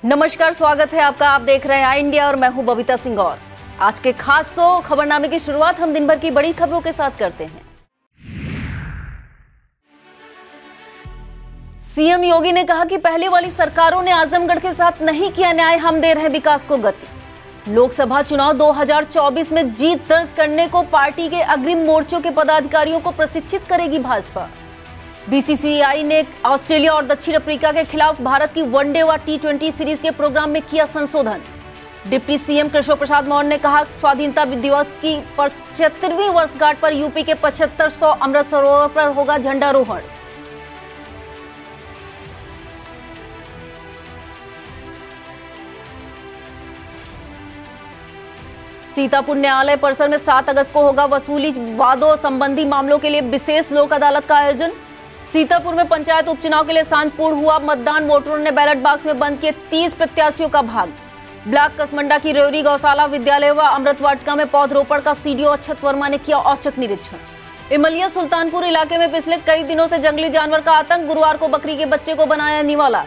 नमस्कार, स्वागत है आपका। आप देख रहे हैं आई इंडिया और मैं हूं बबीता सिंह। और आज के खास खबरनामे की शुरुआत हम दिन भर की बड़ी खबरों के साथ करते हैं। सीएम योगी ने कहा कि पहले वाली सरकारों ने आजमगढ़ के साथ नहीं किया न्याय, हम दे रहे विकास को गति। लोकसभा चुनाव 2024 में जीत दर्ज करने को पार्टी के अग्रिम मोर्चों के पदाधिकारियों को प्रशिक्षित करेगी भाजपा। बीसीसीआई ने ऑस्ट्रेलिया और दक्षिण अफ्रीका के खिलाफ भारत की वनडे व T20 सीरीज के प्रोग्राम में किया संशोधन। डिप्टी सीएम केशव प्रसाद मौर्य ने कहा, स्वाधीनता दिवस की 75वीं वर्षगांठ पर यूपी के 7500 अमृत सरोवर पर होगा झंडारोहण। सीतापुर न्यायालय परिसर में 7 अगस्त को होगा वसूली वादों संबंधी मामलों के लिए विशेष लोक अदालत का आयोजन। सीतापुर में पंचायत उपचुनाव के लिए शांतिपूर्ण हुआ मतदान। वोटरों ने बैलेट बॉक्स में बंद किए 30 प्रत्याशियों का भाग। ब्लॉक कसमंडा की रेवरी गौशाला विद्यालय व अमृत वाटिका में पौधरोपण का सीडीओ अक्षत वर्मा ने किया औचक निरीक्षण। इमलिया सुल्तानपुर इलाके में पिछले कई दिनों से जंगली जानवर का आतंक। गुरुवार को बकरी के बच्चे को बनाया निवाला।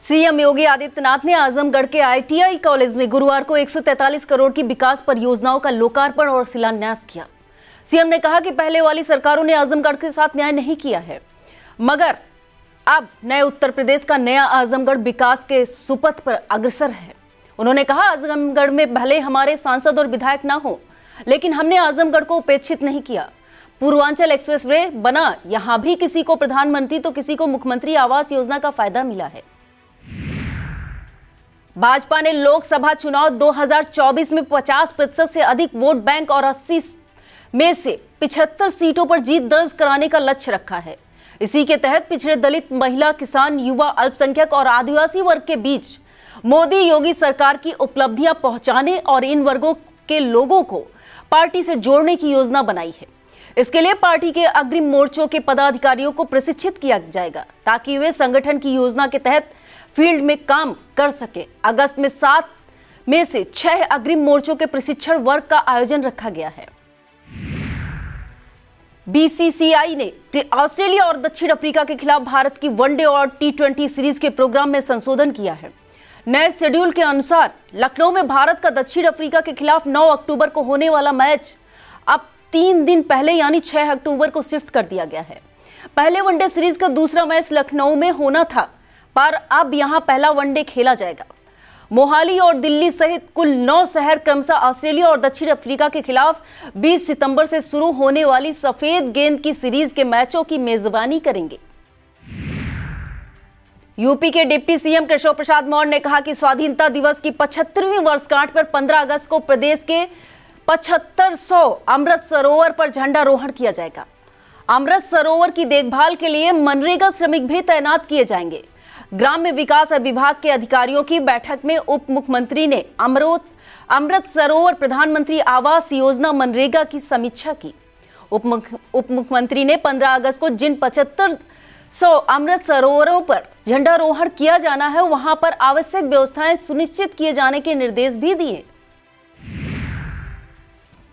सीएम योगी आदित्यनाथ ने आजमगढ़ के ITI कॉलेज में गुरुवार को 143 करोड़ की विकास परियोजनाओं का लोकार्पण और शिलान्यास किया। सीएम ने कहा कि पहले वाली सरकारों ने आजमगढ़ के साथ न्याय नहीं किया है, मगर अब नए उत्तर प्रदेश का नया आजमगढ़ विकास के सुपथ पर अग्रसर है। उन्होंने कहा, आजमगढ़ में भले हमारे सांसद और विधायक ना हो, लेकिन हमने आजमगढ़ को उपेक्षित नहीं किया। पूर्वांचल एक्सप्रेसवे बना, यहां भी किसी को प्रधानमंत्री तो किसी को मुख्यमंत्री आवास योजना का फायदा मिला है। भाजपा ने लोकसभा चुनाव 2024 में 50% से अधिक वोट बैंक और 80 में से 75 सीटों पर जीत दर्ज कराने का लक्ष्य रखा है। इसी के तहत पिछड़े, दलित, महिला, किसान, युवा, अल्पसंख्यक और आदिवासी वर्ग के बीच मोदी योगी सरकार की उपलब्धियां पहुंचाने और इन वर्गों के लोगों को पार्टी से जोड़ने की योजना बनाई है। इसके लिए पार्टी के अग्रिम मोर्चों के पदाधिकारियों को प्रशिक्षित किया जाएगा, ताकि वे संगठन की योजना के तहत फील्ड में काम कर सके। अगस्त में 7 में से 6 अग्रिम मोर्चों के प्रशिक्षण वर्ग का आयोजन रखा गया है। बीसीसीआई ने ऑस्ट्रेलिया और दक्षिण अफ्रीका के खिलाफ भारत की वनडे और T20 सीरीज के प्रोग्राम में संशोधन किया है। नए शेड्यूल के अनुसार लखनऊ में भारत का दक्षिण अफ्रीका के खिलाफ 9 अक्टूबर को होने वाला मैच अब 3 दिन पहले यानी 6 अक्टूबर को शिफ्ट कर दिया गया है। पहले वनडे सीरीज का दूसरा मैच लखनऊ में होना था, पर अब यहां पहला वनडे खेला जाएगा। मोहाली और दिल्ली सहित कुल 9 शहर क्रमशः ऑस्ट्रेलिया और दक्षिण अफ्रीका के खिलाफ 20 सितंबर से शुरू होने वाली सफेद गेंद की सीरीज के मैचों की मेजबानी करेंगे। यूपी के डिप्टी सीएम केशव प्रसाद मौर्य ने कहा कि स्वाधीनता दिवस की 75वीं वर्षगांठ पर 15 अगस्त को प्रदेश के 7500 अमृत सरोवर पर झंडारोहण किया जाएगा। अमृत सरोवर की देखभाल के लिए मनरेगा श्रमिक भी तैनात किए जाएंगे। ग्राम्य विकास विभाग के अधिकारियों की बैठक में उप मुख्यमंत्री ने अमृत सरोवर प्रधानमंत्री आवास योजना मनरेगा की समीक्षा की। उप मुख्यमंत्री ने 15 अगस्त को जिन 7500 अमृत सरोवरों पर झंडारोहण किया जाना है, वहां पर आवश्यक व्यवस्थाएं सुनिश्चित किए जाने के निर्देश भी दिए।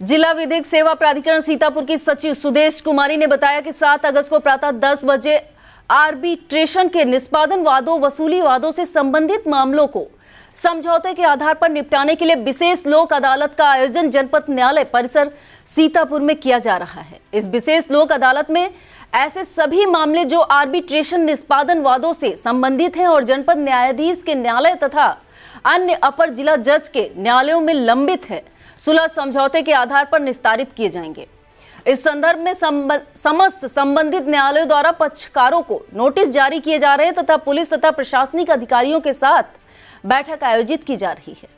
जिला विधिक सेवा प्राधिकरण सीतापुर की सचिव सुदेश कुमारी ने बताया कि 7 अगस्त को प्रातः 10 बजे आर्बिट्रेशन के निष्पादन वादों, वसूली वादों से संबंधित मामलों को समझौते के आधार पर निपटाने के लिए विशेष लोक अदालत का आयोजन जनपद न्यायालय परिसर सीतापुर में किया जा रहा है। इस विशेष लोक अदालत में ऐसे सभी मामले जो आर्बिट्रेशन निष्पादन वादों से संबंधित हैं और जनपद न्यायाधीश के न्यायालय तथा अन्य अपर जिला जज के न्यायालयों में लंबित है, सुलह समझौते के आधार पर निस्तारित किए जाएंगे। इस संदर्भ में समस्त संबंधित न्यायालयों द्वारा पक्षकारों को नोटिस जारी किए जा रहे हैं तथा पुलिस तथा प्रशासनिक अधिकारियों के साथ बैठक आयोजित की जा रही है।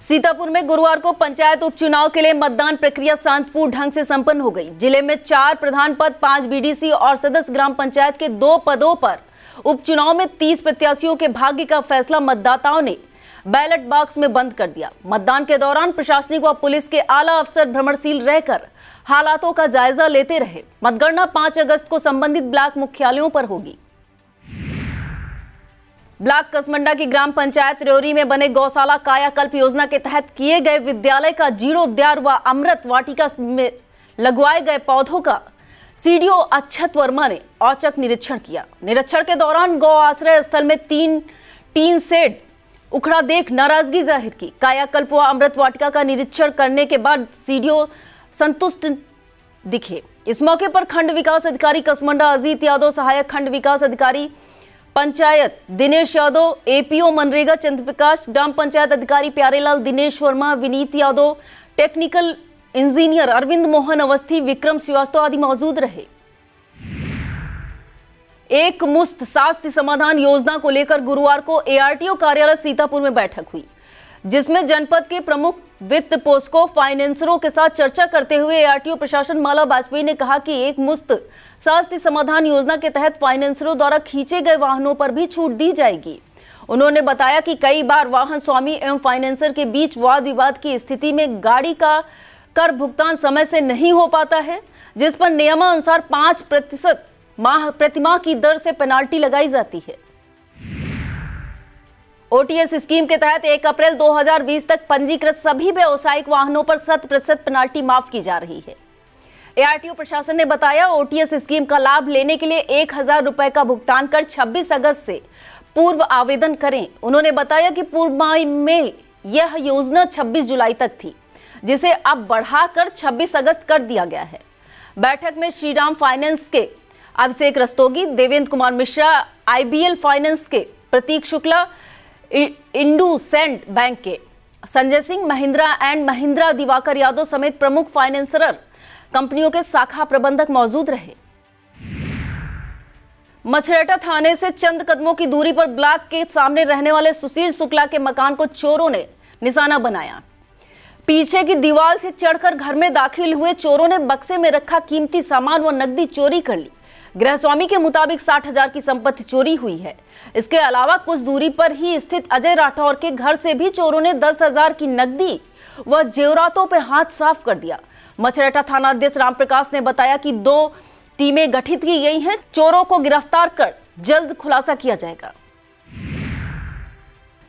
सीतापुर में गुरुवार को पंचायत उपचुनाव के लिए मतदान प्रक्रिया शांतिपूर्ण ढंग से संपन्न हो गई। जिले में 4 प्रधान पद, 5 बीडीसी और सदस्य ग्राम पंचायत के 2 पदों पर उपचुनाव में 30 प्रत्याशियों के भाग्य का फैसला मतदाताओं ने बैलेट बॉक्स में बंद कर दिया। मतदान के दौरान प्रशासनिक व पुलिस के आला अफसर भ्रमणशील रहकर हालातों का जायजा लेते रहे। मतगणना 5 अगस्त को संबंधित ब्लॉक मुख्यालयों पर होगी। ब्लॉक कसमंडा की ग्राम पंचायत रेवरी में बने गौशाला कायाकल्प योजना के तहत किए गए विद्यालय का जीर्णोद्धार व अमृत वाटिका में लगवाए गए पौधों का सीडीओ अक्षत वर्मा ने औचक निरीक्षण किया। निरीक्षण के दौरान गौ आश्रय स्थल में टीन शेड उखड़ा देख नाराजगी जाहिर की। कायाकल्प व अमृत वाटिका का निरीक्षण करने के बाद सीडीओ संतुष्ट दिखे। इस मौके पर खंड विकास अधिकारी कसमंडा अजीत यादव, सहायक खंड विकास अधिकारी पंचायत दिनेश यादव, एपीओ मनरेगा चंद्रप्रकाश, ग्राम पंचायत अधिकारी प्यारेलाल, दिनेश वर्मा, विनीत यादव, टेक्निकल इंजीनियर अरविंद मोहन अवस्थी, विक्रम श्रीवास्तव आदि मौजूद रहे। एक मुश्त स्वास्थ्य समाधान योजना को लेकर गुरुवार को एआरटीओ कार्यालय सीतापुर में बैठक हुई, जिसमें जनपद के प्रमुख वित्त पोषकों फाइनेंसरों के साथ चर्चा करते हुए एआरटीओ प्रशासन माला वाजपेयी ने कहा कि एक मुश्त स्वास्थ्य समाधान योजना के तहत फाइनेंसरों द्वारा खींचे गए वाहनों पर भी छूट दी जाएगी। उन्होंने बताया कि कई बार वाहन स्वामी एवं फाइनेंसर के बीच वाद विवाद की स्थिति में गाड़ी का कर भुगतान समय से नहीं हो पाता है, जिस पर नियमानुसार 5% प्रतिमाह की दर से पेनाल्टी लगाई जाती है। ओटीएस स्कीम के तहत 1 अप्रैल 2020 तक पंजीकृत सभी व्यावसायिक वाहनों पर 100% पेनाल्टी माफ की जा रही है। एआरटीओ प्रशासन ने बताया, ओटीएस स्कीम का लाभ लेने के लिए 1000 रुपए का भुगतान कर 26 अगस्त से पूर्व आवेदन करें। उन्होंने बताया कि पूर्व में यह योजना 26 जुलाई तक थी, जिसे अब बढ़ाकर 26 अगस्त कर दिया गया है। बैठक में श्रीराम फाइनेंस के अभिषेक रस्तोगी, देवेंद्र कुमार मिश्रा, आईबीएल फाइनेंस के प्रतीक शुक्ला, इंडूसेंड बैंक के संजय सिंह, महिंद्रा एंड महिंद्रा दिवाकर यादव समेत प्रमुख फाइनेंसर कंपनियों के शाखा प्रबंधक मौजूद रहे। मछरेटा थाने से चंद कदमों की दूरी पर ब्लॉक के सामने रहने वाले सुशील शुक्ला के मकान को चोरों ने निशाना बनाया। पीछे की दीवार से चढ़कर घर में दाखिल हुए चोरों ने बक्से में रखा कीमती सामान व नकदी चोरी कर ली। गृहस्वामी के मुताबिक 60,000 की संपत्ति चोरी हुई है। इसके अलावा कुछ दूरी पर ही स्थित अजय राठौर के घर से भी चोरों ने 10,000 की नकदी व जेवरातों पर हाथ साफ कर दिया। मछरेटा थाना अध्यक्ष रामप्रकाश ने बताया कि 2 टीमें गठित की गई हैं। चोरों को गिरफ्तार कर जल्द खुलासा किया जाएगा।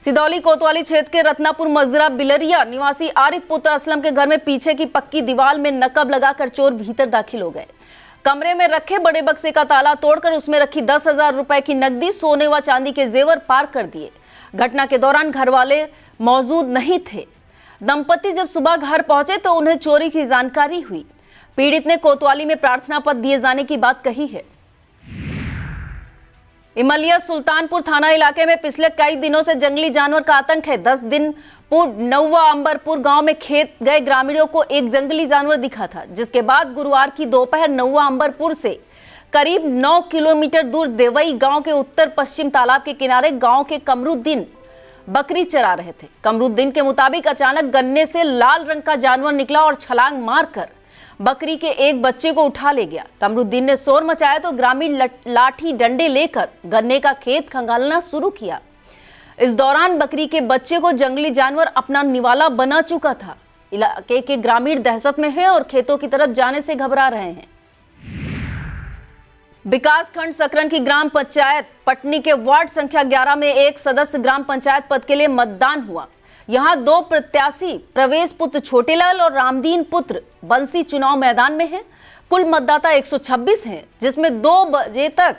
सिदौली कोतवाली क्षेत्र के रत्नापुर मजरा बिलरिया निवासी आरिफ पुत्र असलम के घर में पीछे की पक्की दीवार में नकब लगाकर चोर भीतर दाखिल हो गए। कमरे में रखे बड़े बक्से का ताला तोड़कर उसमें रखी 10,000 रुपए की नकदी, सोने व चांदी के जेवर पार कर दिए। घटना के दौरान घर वाले मौजूद नहीं थे। दंपति जब सुबह घर पहुंचे तो उन्हें चोरी की जानकारी हुई। पीड़ित ने कोतवाली में प्रार्थना पत्र दिए जाने की बात कही है। इमलिया सुल्तानपुर थाना इलाके में पिछले कई दिनों से जंगली जानवर का आतंक है। 10 दिन पूर्व नौवा अंबरपुर गांव में खेत गए ग्रामीणों को एक जंगली जानवर दिखा था, जिसके बाद गुरुवार की दोपहर नौवा अंबरपुर से करीब 9 किलोमीटर दूर देवई गांव के उत्तर पश्चिम तालाब के किनारे गांव के कमरुद्दीन बकरी चरा रहे थे। कमरुद्दीन के मुताबिक अचानक गन्ने से लाल रंग का जानवर निकला और छलांग मारकर बकरी के एक बच्चे को उठा ले गया। कमरुद्दीन ने शोर मचाया तो ग्रामीण लाठी डंडे लेकर गन्ने का खेत खंगालना शुरू किया। इस दौरान बकरी के बच्चे को जंगली जानवर अपना निवाला बना चुका था। इलाके के ग्रामीण दहशत में हैं और खेतों की तरफ जाने से घबरा रहे हैं। विकास खंड सकरन की ग्राम पंचायत पटनी के वार्ड संख्या 11 में एक सदस्य ग्राम पंचायत पद के लिए मतदान हुआ। यहां 2 प्रत्याशी प्रवेश पुत्र छोटेलाल और रामदीन पुत्र बंसी चुनाव मैदान में हैं। कुल मतदाता 126 हैं, जिसमें 2 बजे तक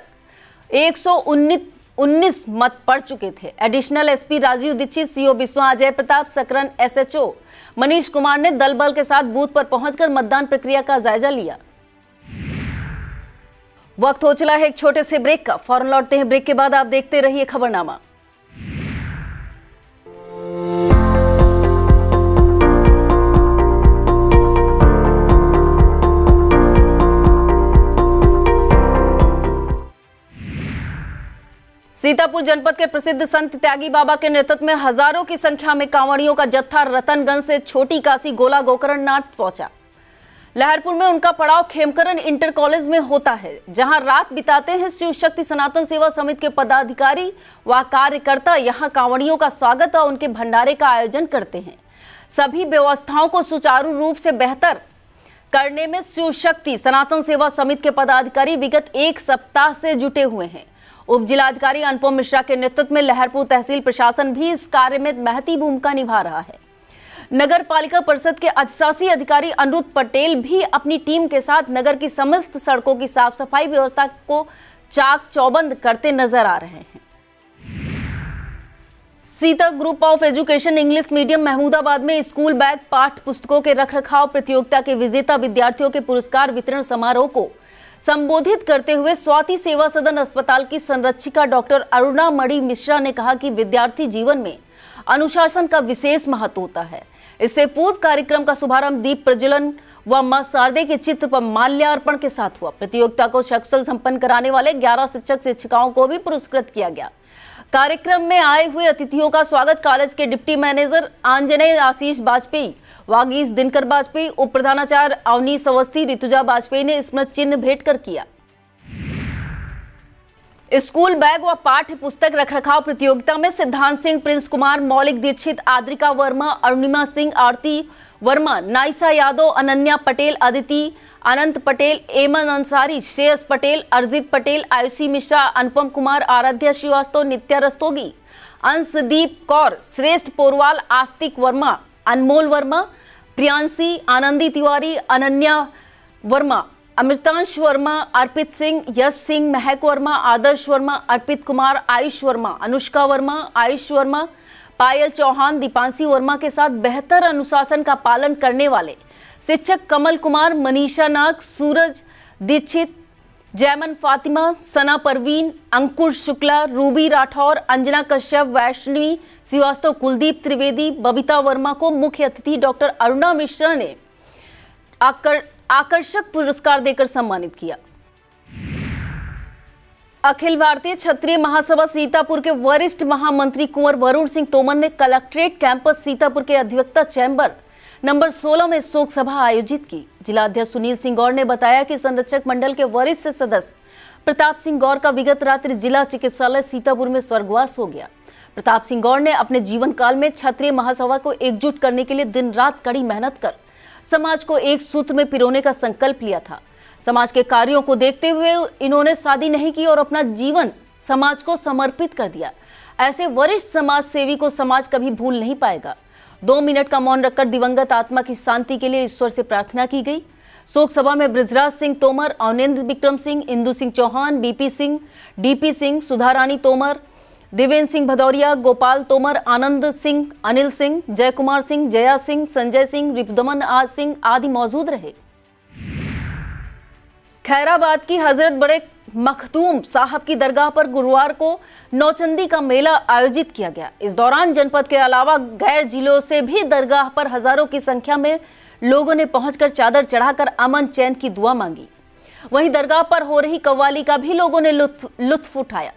119 मत पड़ चुके थे। Additional SP Rajiv Dixit, CO Vishwa Ajay Pratap, Sakran SHO Manish Kumar ने दल बल के साथ बूथ पर पहुंचकर मतदान प्रक्रिया का जायजा लिया। वक्त हो चला है एक छोटे से ब्रेक का। फौरन लौटते हैं ब्रेक के बाद। आप देखते रहिए खबरनामा। सीतापुर जनपद के प्रसिद्ध संत त्यागी बाबा के नेतृत्व में हजारों की संख्या में कांवड़ियों का जत्था रतनगंज से छोटी काशी गोला गोकर्ण नाथ पहुंचा। लहरपुर में उनका पड़ाव खेमकरण इंटर कॉलेज में होता है, जहां रात बिताते हैं शिव शक्ति सनातन सेवा समिति के पदाधिकारी व कार्यकर्ता। यहां कांवड़ियों का स्वागत और उनके भंडारे का आयोजन करते हैं। सभी व्यवस्थाओं को सुचारू रूप से बेहतर करने में शिव शक्ति सनातन सेवा समिति के पदाधिकारी विगत 1 सप्ताह से जुटे हुए हैं। उप जिलाधिकारी अनुपम मिश्रा के नेतृत्व में लहरपुर तहसील प्रशासन भी इस कार्य में महती भूमिका निभा रहा है। नगर पालिका परिषद के अधिशासी अधिकारी अनिरुद्ध पटेल भी अपनी टीम के साथ नगर की समस्त सड़कों की साफ सफाई व्यवस्था को चाक चौबंद करते नजर आ रहे हैं। Sita group of education English medium Mahmudabad में स्कूल बैग पाठ्य पुस्तकों के रखरखाव प्रतियोगिता के विजेता विद्यार्थियों के पुरस्कार वितरण समारोह को संबोधित करते हुए स्वाति सेवा सदन अस्पताल की संरक्षिका डॉक्टर अरुणा मणि मिश्रा ने कहा कि विद्यार्थी जीवन में अनुशासन का विशेष महत्व होता है। इससे पूर्व कार्यक्रम का शुभारंभ दीप प्रज्वलन व मां शारदे के चित्र पर माल्यार्पण के साथ हुआ। प्रतियोगिता को सकुशल संपन्न कराने वाले 11 शिक्षक शिक्षिकाओं को भी पुरस्कृत किया गया। कार्यक्रम में आए हुए अतिथियों का स्वागत कॉलेज के डिप्टी मैनेजर आंजनेय आशीष वाजपेयी, वागीश दिनकर वाजपेयी, उप प्रधानाचार्य अवनीश अवस्थी, ऋतुजा वाजपेयी ने स्मृति चिन्ह भेंट कर किया। स्कूल बैग व पाठ्य पुस्तक रखरखाव प्रतियोगिता में सिद्धांत सिंह, प्रिंस कुमार, मौलिक दीक्षित, आद्रिका वर्मा, अरुणिमा सिंह, आरती वर्मा, नाइसा यादव, अनन्या पटेल, अदिति, अनंत पटेल, एमन अंसारी, श्रेयस पटेल, अर्जित पटेल, आयुषी मिश्रा, अनुपम कुमार, आराध्या श्रीवास्तव, नित्या रस्तोगी, अंशदीप कौर, श्रेष्ठ पोरवाल, आस्तिक वर्मा, अनमोल वर्मा, प्रियांशी, आनंदी तिवारी, अनन्या वर्मा, अमृतांश वर्मा, अर्पित सिंह, यश सिंह, महक वर्मा, आदर्श वर्मा, अर्पित कुमार, आयुष वर्मा, अनुष्का वर्मा, आयुष वर्मा, पायल चौहान, दीपांशी वर्मा के साथ बेहतर अनुशासन का पालन करने वाले शिक्षक कमल कुमार, मनीषा नाग, सूरज दीक्षित, जैमन फातिमा, सना परवीन, अंकुर शुक्ला, रूबी राठौर, अंजना कश्यप, वैष्णवी श्रीवास्तव, कुलदीप त्रिवेदी, बबीता वर्मा को मुख्य अतिथि डॉक्टर अरुणा मिश्रा ने आकर्षक पुरस्कार देकर सम्मानित किया। अखिल भारतीय क्षत्रिय महासभा सीतापुर के वरिष्ठ महामंत्री कुंवर वरुण सिंह तोमर ने कलेक्ट्रेट कैंपस सीतापुर के अधिवक्ता चैम्बर नंबर 16 में शोक सभा आयोजित की। जिलाध्यक्ष सुनील सिंह गौर ने बताया कि संरक्षक मंडल के वरिष्ठ सदस्य प्रताप सिंह गौर का विगत रात्रि जिला चिकित्सालय सीतापुर में स्वर्गवास हो गया। प्रताप सिंह गौर ने अपने जीवन काल में क्षत्रिय महासभा को एकजुट करने के लिए दिन रात कड़ी मेहनत कर समाज को एक सूत्र में पिरोने का संकल्प लिया था। समाज के कार्यों को देखते हुए इन्होंने शादी नहीं की और अपना जीवन समाज को समर्पित कर दिया। ऐसे वरिष्ठ समाज सेवी को समाज कभी भूल नहीं पाएगा। 2 मिनट का मौन रखकर दिवंगत आत्मा की शांति के लिए ईश्वर से प्रार्थना की गई। शोक सभा में बृजराज सिंह तोमर, अवनेंद्र विक्रम सिंह, इंदु सिंह चौहान, बीपी सिंह, डीपी सिंह, सुधारानी तोमर, देवेंद्र सिंह भदौरिया, गोपाल तोमर, आनंद सिंह, अनिल सिंह, जय कुमार सिंह, जया सिंह, संजय सिंह, रिपुदमन सिंह आदि मौजूद रहे। खैराबाद की हजरत बड़े मखदूम साहब की दरगाह पर गुरुवार को नौचंदी का मेला आयोजित किया गया। इस दौरान जनपद के अलावा गैर जिलों से भी दरगाह पर हजारों की संख्या में लोगों ने पहुंचकर चादर चढ़ाकर अमन चैन की दुआ मांगी। वहीं दरगाह पर हो रही कव्वाली का भी लोगों ने लुत्फ उठाया।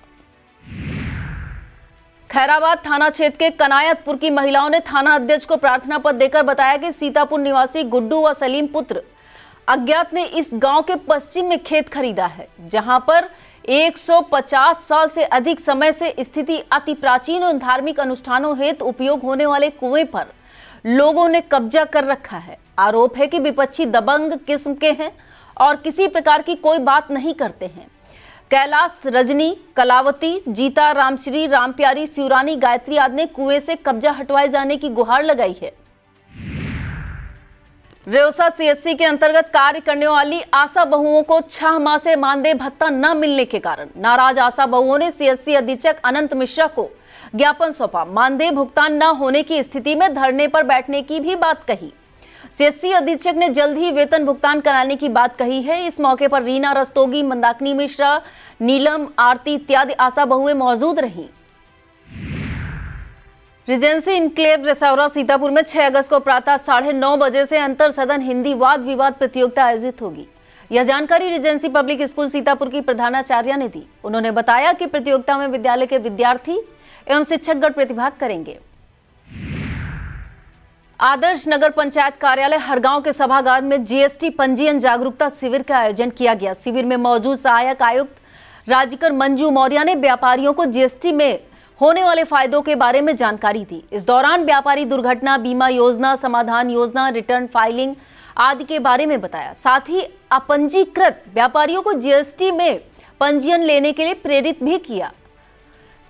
खैराबाद थाना क्षेत्र के कनायतपुर की महिलाओं ने थाना अध्यक्ष को प्रार्थना पत्र देकर बताया कि सीतापुर निवासी गुड्डू व सलीम पुत्र अज्ञात ने इस गांव के पश्चिम में खेत खरीदा है, जहां पर 150 साल से अधिक समय से स्थिति अति प्राचीन और धार्मिक अनुष्ठानों हेतु उपयोग होने वाले कुएं पर लोगों ने कब्जा कर रखा है। आरोप है कि विपक्षी दबंग किस्म के हैं और किसी प्रकार की कोई बात नहीं करते हैं। कैलाश, रजनी, कलावती, जीता, रामश्री, रामप्यारी, शिवरानी, गायत्री आदि ने कुएं से कब्जा हटवाए जाने की गुहार लगाई है। रेउसा सीएचसी के अंतर्गत कार्य करने वाली आशा बहुओं को 6 माह से मानदेय भत्ता न मिलने के कारण नाराज आशा बहुओं ने सीएचसी अधीक्षक अनंत मिश्रा को ज्ञापन सौंपा। मानदेय भुगतान न होने की स्थिति में धरने पर बैठने की भी बात कही। सीएचसी अधीक्षक ने जल्द ही वेतन भुगतान कराने की बात कही है। इस मौके पर रीना रस्तोगी, मंदाकिनी मिश्रा, नीलम, आरती इत्यादि आशा बहुएं मौजूद रहीं। रिजेंसी इनक्लेव रेसौरा सीतापुर में 6 अगस्त को प्रातः 9:30 बजे से अंतर सदन हिंदी वाद विवाद प्रतियोगिता आयोजित होगी। यह जानकारी रिजेंसी पब्लिक स्कूल सीतापुर की प्रधानाचार्य ने दी। उन्होंने बताया कि प्रतियोगिता में विद्यालय के विद्यार्थी एवं शिक्षकगण प्रतिभाग करेंगे। आदर्श नगर पंचायत कार्यालय हरगांव के सभागार में जीएसटी पंजीयन जागरूकता शिविर का आयोजन किया गया। शिविर में मौजूद सहायक आयुक्त राजकर मंजू मौर्य ने व्यापारियों को जीएसटी में होने वाले फायदों के बारे में जानकारी दी। इस दौरान व्यापारी दुर्घटना बीमा योजना, समाधान योजना, रिटर्न फाइलिंग आदि के बारे में बताया। साथ ही अपंजीकृत व्यापारियों को जीएसटी में पंजीयन लेने के लिए प्रेरित भी किया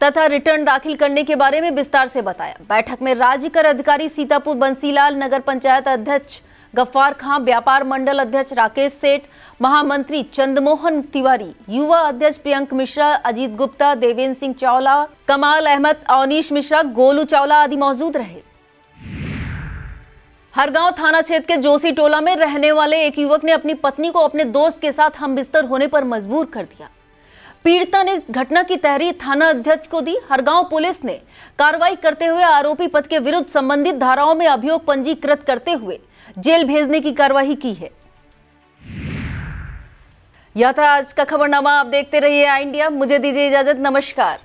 तथा रिटर्न दाखिल करने के बारे में विस्तार से बताया। बैठक में राज्य कर अधिकारी सीतापुर बंसीलाल, नगर पंचायत अध्यक्ष गफ्फार खां, व्यापार मंडल अध्यक्ष राकेश सेठ, महामंत्री चंद्रमोहन तिवारी, युवा अध्यक्ष प्रियंक मिश्रा, अजीत गुप्ता, देवेंद्र सिंह चावला, कमाल अहमद, अवनीश मिश्रा, गोलू चावला आदि मौजूद रहे। हरगांव थाना क्षेत्र के जोशी टोला में रहने वाले एक युवक ने अपनी पत्नी को अपने दोस्त के साथ हमबिस्तर होने पर मजबूर कर दिया। पीड़िता ने घटना की तहरीर थाना अध्यक्ष को दी। हरगांव पुलिस ने कार्रवाई करते हुए आरोपी पति के विरुद्ध संबंधित धाराओं में अभियोग पंजीकृत करते हुए जेल भेजने की कार्रवाई की है। यह था आज का खबरनामा। आप देखते रहिए आई इंडिया। मुझे दीजिए इजाजत। नमस्कार।